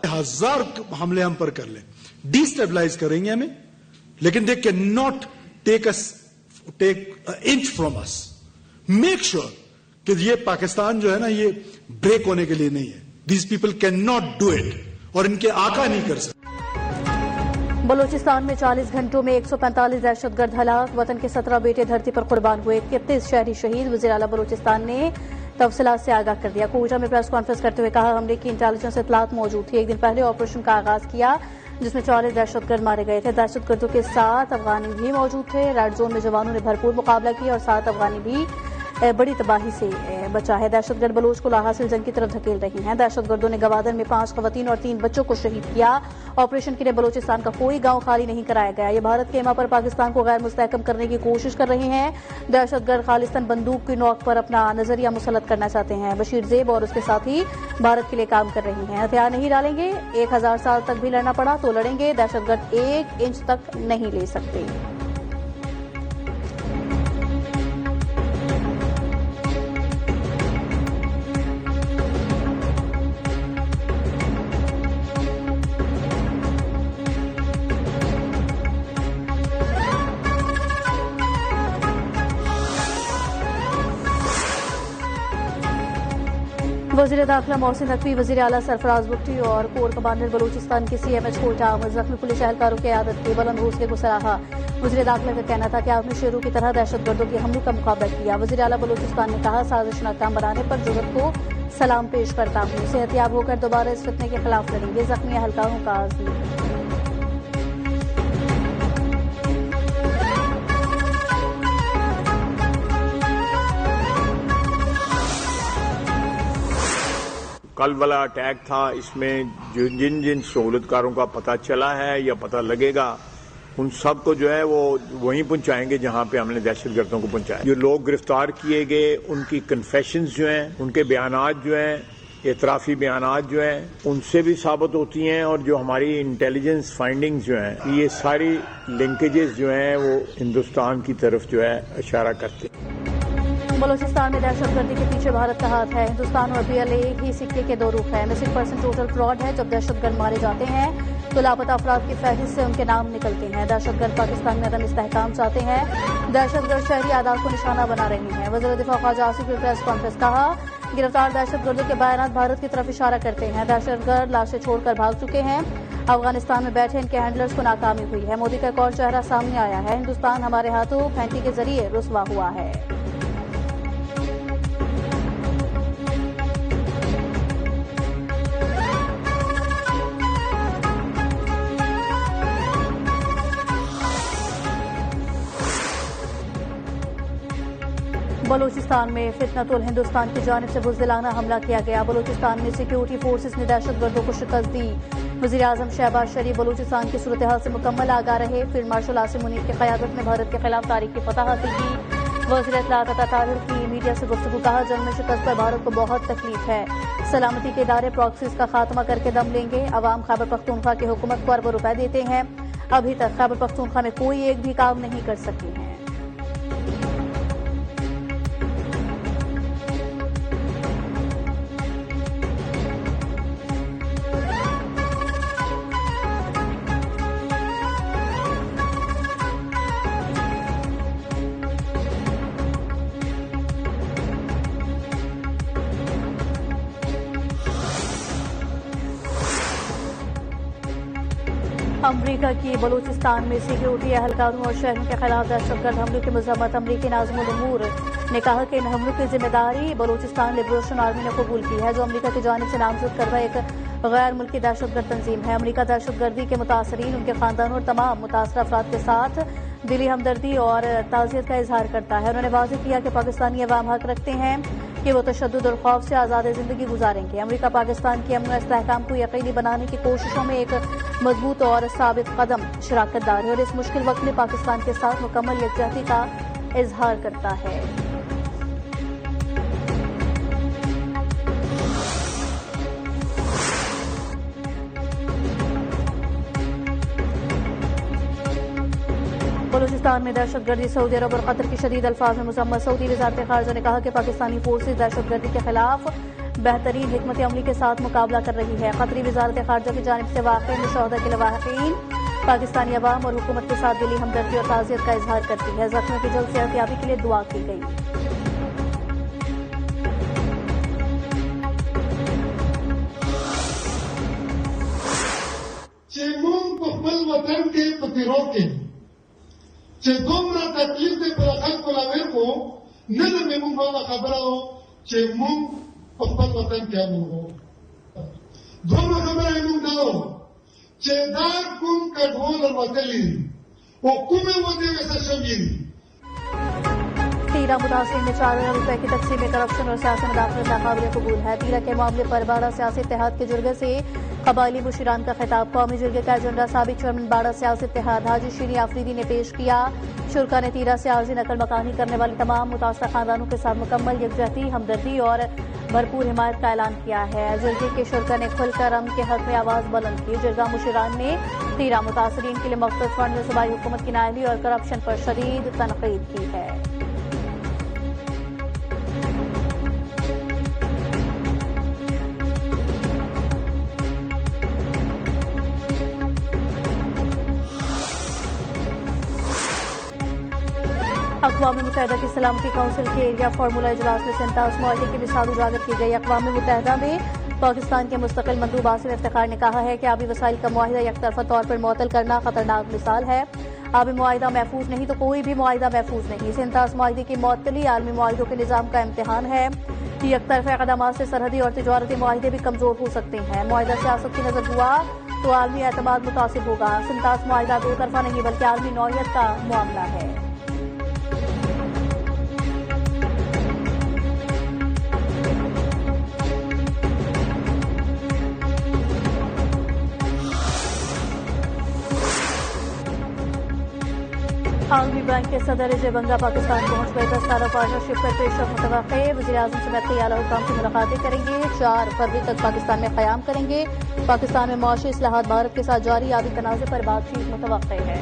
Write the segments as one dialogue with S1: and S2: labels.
S1: 1000 हमले हम पर कर ले, डिस्टेबलाइज करेंगे हमें, लेकिन they can not take inch from us. Make sure कि ये पाकिस्तान जो है ना, ये ब्रेक होने के लिए नहीं है। These people can not do it और इनके आका नहीं कर सकते।
S2: बलूचिस्तान में 40 घंटों में 145 दहशतगर्द हलाक, वतन के 17 बेटे धरती पर कुर्बान हुए, 33 शहरी शहीद। वज़ीर आला बलूचिस्तान ने तफसीलात से आगाह कर दिया। कोयटा में प्रेस कॉन्फ्रेंस करते हुए कहा, हमले की इंटेलिजेंस इतलात मौजूद थी। एक दिन पहले ऑपरेशन का आगाज किया जिसमें 40 दहशतगर्द मारे गए थे। दहशतगर्दों के 7 अफगानी भी मौजूद थे। रेड जोन में जवानों ने भरपूर मुकाबला किया और 7 अफगानी भी बड़ी तबाही से बचा है। दहशतगर्द बलोच को लाहासिल जंग की तरफ धकेल रही हैं। दहशतगर्दों ने गवादर में 5 खवातीन और 3 बच्चों को शहीद किया। ऑपरेशन के लिए बलोचिस्तान का कोई गांव खाली नहीं कराया गया। ये भारत के एमा पर पाकिस्तान को गैर मुस्तहकम करने की कोशिश कर रहे हैं। दहशतगर्द खालिस्तान बंदूक की नोक पर अपना नजरिया मुसल्लत करना चाहते हैं। बशीर ज़ेब और उसके साथी भारत के लिए काम कर रही हैं। हथियार नहीं डालेंगे, 1000 साल तक भी लड़ना पड़ा तो लड़ेंगे। दहशतगर्द 1 इंच तक नहीं ले सकते। वज़ीर दाखिला मोहसिन नकवी, वज़ीर आला सरफराज बुट्टी और कोर कमांडर बलूचिस्तान के CMH कोयटा जख्मी पुलिस एहलकारों की आदत के बुलंद हौसले को सराहा। वज़ीर दाखिला का कहना था कि आपने शेरों की तरह दहशतगर्दों के हमलों का मुकाबला किया। वज़ीर आला बलूचिस्तान ने कहा, साजिश नाकाम बनाने पर जुर्रत को सलाम पेश करता हूँ। सेहतियाब होकर दोबारा इस फितने के खिलाफ लड़ेंगे। जख्मी एहलकारों का आज़म।
S3: कल वाला अटैक था, इसमें जिन जिन सहूलतकारों का पता चला है या पता लगेगा, उन सब को जो है वो वहीं पहुंचाएंगे जहां पे हमने दहशतगर्दों को पहुंचाया। जो लोग गिरफ्तार किए गए, उनकी कन्फेशंस जो हैं, उनके बयानात जो हैं, एतराफी बयानात जो हैं, उनसे भी साबित होती हैं। और जो हमारी इंटेलिजेंस फाइंडिंग्स जो हैं, ये सारी लिंकेजेस जो हैं वो हिंदुस्तान की तरफ जो है इशारा करते हैं।
S2: बलूचिस्तान में दहशतगर्दी के पीछे भारत का हाथ है। हिंदुस्तान और PLA एक ही सिक्के के 2 रुख हैं। मिसिंग पर्सन टोटल फ्रॉड है। जब दहशतगर्द मारे जाते हैं तो लापता अफराद की फहरिस्त से उनके नाम निकलते हैं। दहशतगर्द पाकिस्तान में अदम इस्तेहकाम चाहते हैं। दहशतगर्द शहरी आदात को निशाना बना रहे हैं। वज़ीर दिफा ख्वाजा आसिफ ने प्रेस कॉन्फ्रेंस कहा, गिरफ्तार दहशतगर्दों के बयानात भारत की तरफ इशारा करते हैं। दहशतगर्द लाशें छोड़कर भाग चुके हैं। अफगानिस्तान में बैठे इनके हैंडलर्स को नाकामी हुई है। मोदी का एक और चेहरा सामने आया है। हिंदुस्तान हमारे हाथों फैंटी के जरिए रुसवा हुआ है। बलूचिस्तान में फितनतुल हिंदुस्तान की जानिब से बुज़दिलाना हमला किया गया। बलूचिस्तान में सिक्योरिटी फोर्सेस ने दहशतगर्दों को शिकस्त दी। वज़ीर आज़म शहबाज शरीफ बलूचिस्तान की सूरत हाल से मुकम्मल आगाह रहे। फील्ड मार्शल आसिम मुनीर की क़यादत में भारत के खिलाफ तारीखी फतह हासिल की। वज़ीर इत्तलात अता ताहिर की मीडिया से गुफ्तगू, कहा, जंग में शिकस्त पर भारत को बहुत तकलीफ है। सलामती के इदारे प्रॉक्सीज का खात्मा करके दम लेंगे। अवाम खैबर पख्तूनख्वा की हुकूमत को अरबों रुपए देते हैं। अभी तक खैबर पख्तूनख्वा में कोई एक भी काम नहीं कर सके हैं। अमरीका की बलूचिस्तान में सिक्योरिटी एहलकारों और शहरों के खिलाफ दहशतगर्द हमलों की मजम्मत। अमरीकी नाज़िमुल उमूर ने कहा कि इन हमलों की जिम्मेदारी बलूचिस्तान लिबरेशन आर्मी ने कबूल की है, जो अमरीका की जानिब से नामजद करदा एक गैर मुल्की दहशतगर्द तंजीम है। अमरीका दहशतगर्दी के मुतासरीन, उनके खानदानों और तमाम मुतासरा अफराद के साथ दिली हमदर्दी और ताज़ियत का इजहार करता है। उन्होंने वाज़ेह किया कि पाकिस्तानी अवाम हक रखते हैं कि वो तशद्दुद और खौफ से आज़ाद ज़िंदगी गुजारेंगे। अमरीका पाकिस्तान के अमन और इस्तेहकाम को यकीनी बनाने की कोशिशों में एक मजबूत और साबित कदम शराकतदार है और इस मुश्किल वक्त में पाकिस्तान के साथ मुकम्मल यकजहती का इजहार करता है। बलूचिस्तान में दहशतगर्दी, सऊदी अरब और कतर की शदीद अल्फाज में मुजम्मत। सऊदी वज़ारत ख़ारिजा ने कहा कि पाकिस्तानी फोर्सेज दहशतगर्दी के खिलाफ बेहतरीन हिकमत अमली के साथ मुकाबला कर रही है। कतरी वजारत खारजा की जानिब से वाक़ई मुशाहदा के लवाहिकीन पाकिस्तानी अवाम और हुकूमत के साथ दिली हमदर्दी और ताज़ियत का इजहार करती है। जख्मियों की जल्द सेहतयाबी के लिए दुआ की गई।
S4: Cemung kufal watan ke petiroke. Cedumra taklif de perakal kolaverko. Nada memung bawa kabarao. Cemung kufal watan ke amungo. Dua kabar emung dao. Cedar kum kadwol watali. Okume wade wesa shamil.
S2: तीरा मुतासिर में 4 अरब रुपए की तकसीम में corruption और सियासी मुदाखलत नाकाबिल कबूल है। तीरा के मामले पर बाड़ा सियासी इत्तेहाद के जुर्गे से कबायली मुशीरान का खिताब। कौमी जुर्गे का एजेंडा साबिक चेयरमैन बाड़ा सियासी इत्तेहाद हाजी शीनी आफरीदी ने पेश किया। शुरा ने तीरा से आर्जी नकल मकानी करने वाले तमाम मुतासर खानदानों के साथ मुकम्मल यकजहती, हमदर्दी और भरपूर हिमायत का ऐलान किया है। जुर्गे के शुरा ने खुलकर अमन के हक में आवाज बुलंद की। जुर्गा मुशीरान ने तीरा मुतासरीन के लिए मखसूस फंड में सूबाई हुकूमत की नाअहली और करप्शन पर शदीद तनकीद की है। अक़वाम मुत्तहिदा की सलामती काउंसिल के एरिया फार्मूला इजलास में 57 मुआहदे की मिसाल उजागर की गई। अक़वाम मुत्तहिदा में पाकिस्तान के मुस्तकिल मंदूब आसिम इफ्तिखार ने कहा है कि आबी वसाइल का मुआहिदा यकतरफा तौर पर मुअत्तल करना खतरनाक मिसाल है। आबी मुआहिदा महफूज नहीं तो कोई भी मुआहिदा महफूज नहीं। 57 मुआहिदे की मुअत्तली आलमी मुआहिदों के निज़ाम का इम्तिहान है। यकतरफा इक़दामात से सरहदी और तिजारती मुआहिदे भी कमजोर हो सकते हैं। मुआहिदा सियासत की नजर हुआ तो आलमी एतमाद मुतासिर होगा। 57 मुआहिदा दो तरफा नहीं बल्कि आलमी नौइयत का मामला है। आलमी बैंक के सदर अजय बंगा पाकिस्तान पहुंच गए। 10 तारा पार्टनरशिप पर पेशरफ मुतवक्के। वज़ीर-ए-आज़म समेत कई आला हुक्काम से मुलाकातें करेंगे। 4 फरवरी तक पाकिस्तान में क़याम करेंगे। पाकिस्तान में मुआशी इस्लाहात भारत के साथ जारी। आबी तनाज़े पर बातचीत मुतवक्के है।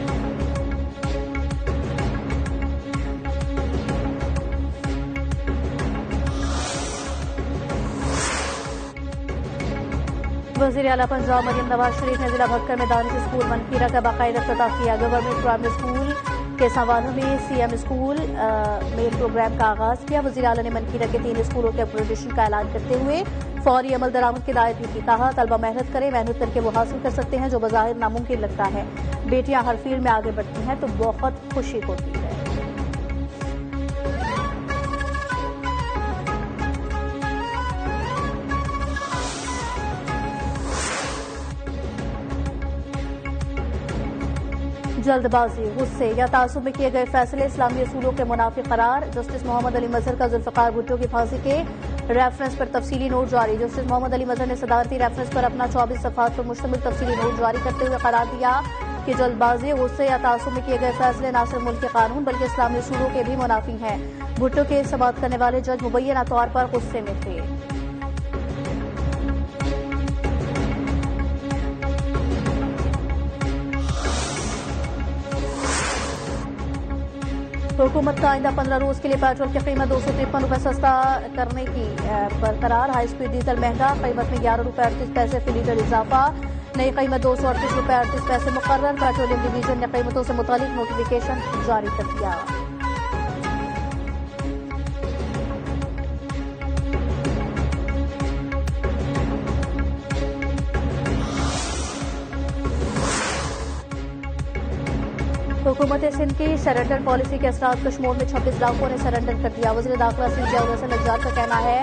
S2: वज़ीर आला पंजाब मरियम नवाज शरीफ ने जिला भक्कर में दानिश स्कूल मनकीरा का बाकायदा इफ्तिताह किया। गवर्नमेंट प्राइमरी स्कूल के संवालों में सीएम स्कूल में प्रोग्राम का आगाज किया। वज़ीर आला ने मनकीरा के 3 स्कूलों के अपग्रेडेशन का ऐलान करते हुए फौरी अमल दरामद की हिदायत भी की। कहा तलबा मेहनत करें, मेहनत करके वो हासिल कर सकते हैं जो बज़ाहिर नामुमकिन लगता है। बेटियां हर फील्ड में आगे बढ़ती हैं तो बहुत खुशी होती है। जल्दबाजी, गुस्से या तासुब में किए गए फैसले इस्लामी असूलों के मुनाफिक करार। जस्टिस मोहम्मद अली मजहर का जुल्फ़िकार भुट्टो की फांसी के रेफरेंस पर तफसीली नोट जारी। जस्टिस मोहम्मद अली मजहर ने सदारती रेफरेंस पर अपना 24 सफ़हात पर मुश्तमिल तफसीली नोट जारी करते हुए करार दिया कि जल्दबाजी, गुस्से या तासुब में किए गए फैसले न सिर्फ मुल्क के कानून बल्कि इस्लामी असूलों के भी मुनाफी हैं। भुट्टो के समाअत करने वाले जज मुबैना तौर पर गुस्से में थे। हुकूमत का आइंदा 15 रोज के लिए पेट्रोल की कीमत 253 रुपए सस्ता करने की बरकरार। हाई स्पीड डीजल महंगा, कीमत में 11 रुपए 38 पैसे फी लीटर इजाफा। नई कीमत 238 रुपए 38 पैसे मुकर्रर। पेट्रोलियम डिवीजन ने कीमतों से मुतालिक नोटिफिकेशन जारी कर दिया। हुकूमत सिंध की सरेंडर पॉलिसी के असरात कश्मीर में 26 डाकुओं ने सरेंडर कर दिया। वज़ीर दाखिला सिंध नज्जार का कहना है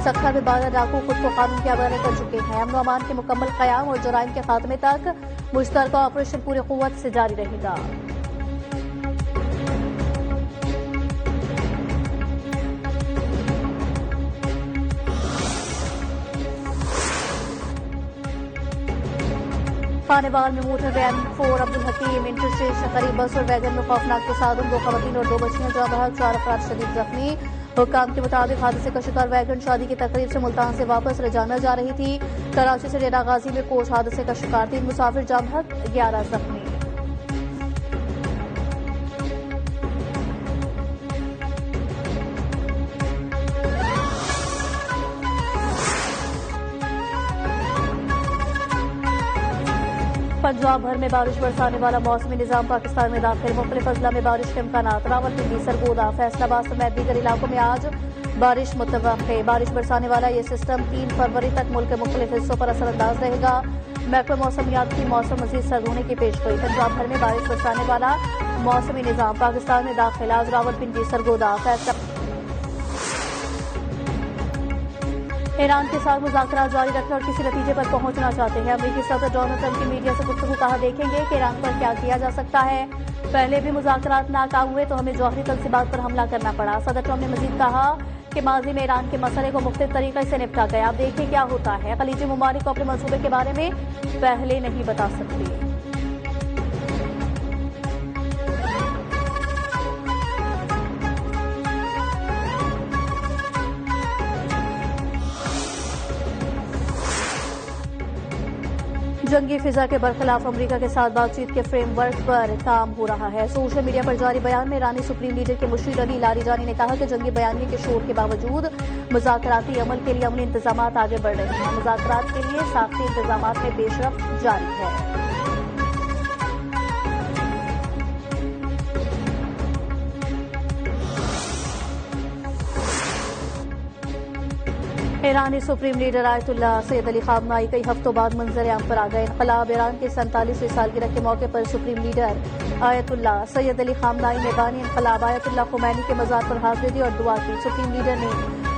S2: सख्तर में 12 डाकू खुद को कानून के हवाले कर चुके हैं। अमन अमान के मुकम्मल क़याम और जराइम के खात्मे तक मुश्तरका ऑपरेशन पूरी क़ुव्वत से जारी रहेगा। खानेवाल में मोटर वैन 4 अब्दुल हकीम इंटरस्टेशन करीब बस और वैगन में खौफनाक तसादुम। 2 खवातीन और 2 बच्चियां जाँ बहक, 4 अफराद शदीद जख्मी। हुक्काम के मुताबिक हादसे का शिकार वैगन शादी की तकरीब से मुल्तान से वापस रजाना जा रही थी। कराची से डेरा गाजी में कोच हादसे का शिकार। 3 मुसाफिर जाँ बहक, 11 जख्मी। पंजाब भर में बारिश बरसाने वाला मौसमी निजाम पाकिस्तान में दाखिल। मुख्तलिफ अजला में बारिश के इम्कानात। रावलपिंडी, सरगोदा, फैसलाबाद समेत दीगर इलाकों में आज बारिश मुतवक्के। बारिश बरसाने वाला ये सिस्टम 3 फरवरी तक मुल्क के मुख्तलिफ हिस्सों पर असरअंदाज रहेगा। महकमा मौसमियात की मौसम मजीद सर्द होने की पेशगोई। पंजाब भर में बारिश बरसाने वाला मौसमी निजाम पाकिस्तान में दाखिल। आज रावलपिंडी, सरगोदा, फैसला ईरान के साथ मुज़ाकरात जारी रखने और किसी नतीजे पर पहुंचना चाहते हैं। अमेरिकी सदर डोनाल्ड ट्रंप की मीडिया से गुफ्तगू कहा, देखेंगे कि ईरान पर क्या किया जा सकता है। पहले भी मुज़ाकरात नाकाम हुए तो हमें जौहरी तंसीबात पर हमला करना पड़ा। सदर ट्रंप ने मजीद कहा कि माजी में ईरान के मसले को मुख्तलिफ तरीके से निपटा गया। अब देखिए क्या होता है। खलीजी ममालिक को अपने मंसूबे के बारे में पहले नहीं बता सकती। जंगी फिजा के बरखिलाफ अमरीका के साथ बातचीत के फ्रेमवर्क पर काम हो रहा है। सोशल मीडिया पर जारी बयान में ईरानी सुप्रीम लीडर के मुशीर अली लारीजानी ने कहा कि जंगी बयानिए के शोर के बावजूद मुज़ाकराती अमल के लिए अमली इंतजाम आगे बढ़ रहे हैं। मुज़ाकरात के लिए साख्ती इंतजाम में पेशरफ्त जारी है। ईरानी supreme leader Ayatollah Sayyid Ali Khamenei कई हफ्तों बाद मंजर-ए-आम पर आ गए। इनकलाब ईरान के 47वीं सालगिरह के मौके पर supreme leader Ayatollah Sayyid Ali खामनाई ने बानी इनकलाब आयतुल्लाह खुमैनी के मज़ार पर हाजिरी दी और दुआ की। सुप्रीम लीडर ने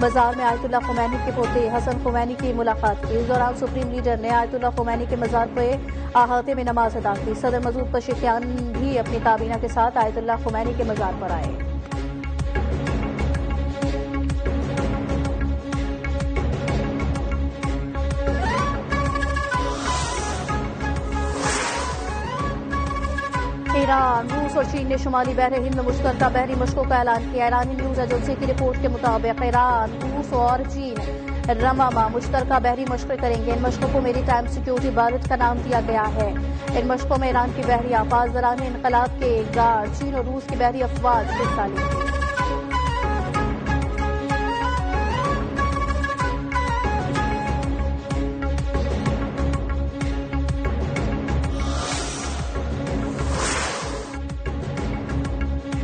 S2: मज़ार में आयतुल्लाह खुमैनी के पोते हसन खुमैनी की मुलाकात की। इस दौरान सुप्रीम लीडर ने आयतुल्लाह खुमैनी के मज़ार पर अहाते में नमाज अदा की। सदर मसूद पशेकियान भी अपनी काबीना के साथ आयतुल्लाह खुमैनी के मज़ार पर आए। ईरान, रूस और चीन ने शुमाली बहर हिंद में मुश्तरका बहरी मशकों का ऐलान किया। ईरानी न्यूज एजेंसी की रिपोर्ट के मुताबिक ईरान, रूस और चीन रमामा मुश्तरका बहरी मशक़ें करेंगे। इन मशकों को मेरी टाइम सिक्योरिटी भारत का नाम दिया गया है। इन मशकों में ईरान की बहरिया पासदारान इनकलाब के गार्ड, चीन और रूस की बहरी अफवाज हिस्सा लेंगे।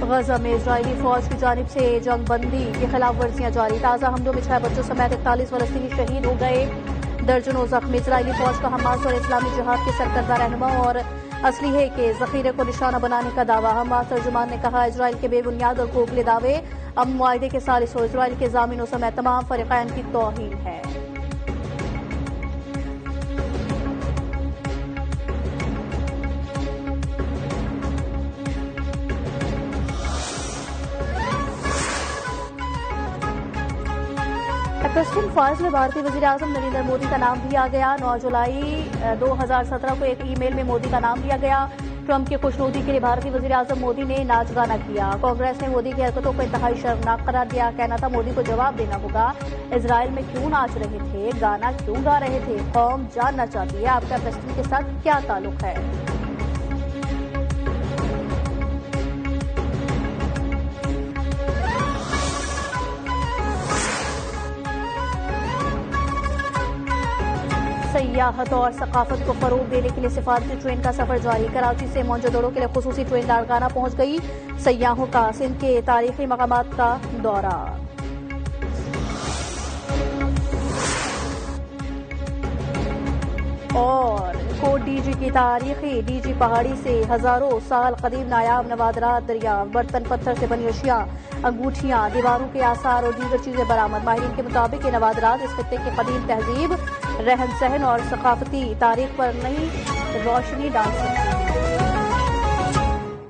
S2: गजा में इजरायली फौज की जानिब से जंग बंदी की खिलाफ वर्जियां जारी। ताज़ा हमलों में 6 बच्चों समेत 41 फलस्तीनी शहीद हो गए, दर्जनों जख्मी। इजरायली फौज का हमास और इस्लामी जिहाद के सरकर्दा रहनुमा और असलहे के जखीरे को निशाना बनाने का दावा। हमास तर्जुमान ने कहा, इजराइल के बेबुनियाद और खोखले दावे अमन मुआहदे के सालिस हो। इजराइल के जामिनों समेत तमाम फरीक़ैन की तौहीन है। क्रिस्टियन फॉल्स में भारतीय वज़ीर-ए-आज़म नरेंद्र मोदी का नाम दिया गया। 9 जुलाई 2017 को एक ईमेल में मोदी का नाम दिया गया। ट्रंप की खुशनुदी के लिए भारतीय वज़ीर-ए-आज़म मोदी ने नाच गाना किया। कांग्रेस ने मोदी की हरकतों को इंतहाई शर्मनाक करार दिया। कहना था मोदी को जवाब देना होगा, इजराइल में क्यों नाच रहे थे, गाना क्यों गा रहे थे। कौम जानना चाहती है आपका प्रेसिडेंट के साथ क्या ताल्लुक है। सयाहत और सकाफत को फरोग देने के लिए सिफारती ट्रेन का सफर जारी। कराची से मोइनजोदड़ो के लिए खुसूसी ट्रेन लाड़काना पहुंच गई। सयाहों का सिंध के तारीखी मकामात का दौरा। और कोट डीजी की तारीखी डीजी पहाड़ी से हजारों साल कदीम नायाब नवादरात दरियाफ्त। बर्तन पत्थर से बनी अशिया, अंगूठियां, दीवारों के आसार और दीगर चीजें बरामद। माहिरीन के मुताबिक ये नवादरात इस खित्ते की कदीम तहजीब, रहन सहन और सकाफती तारीख पर नई रोशनी डाल सकती है।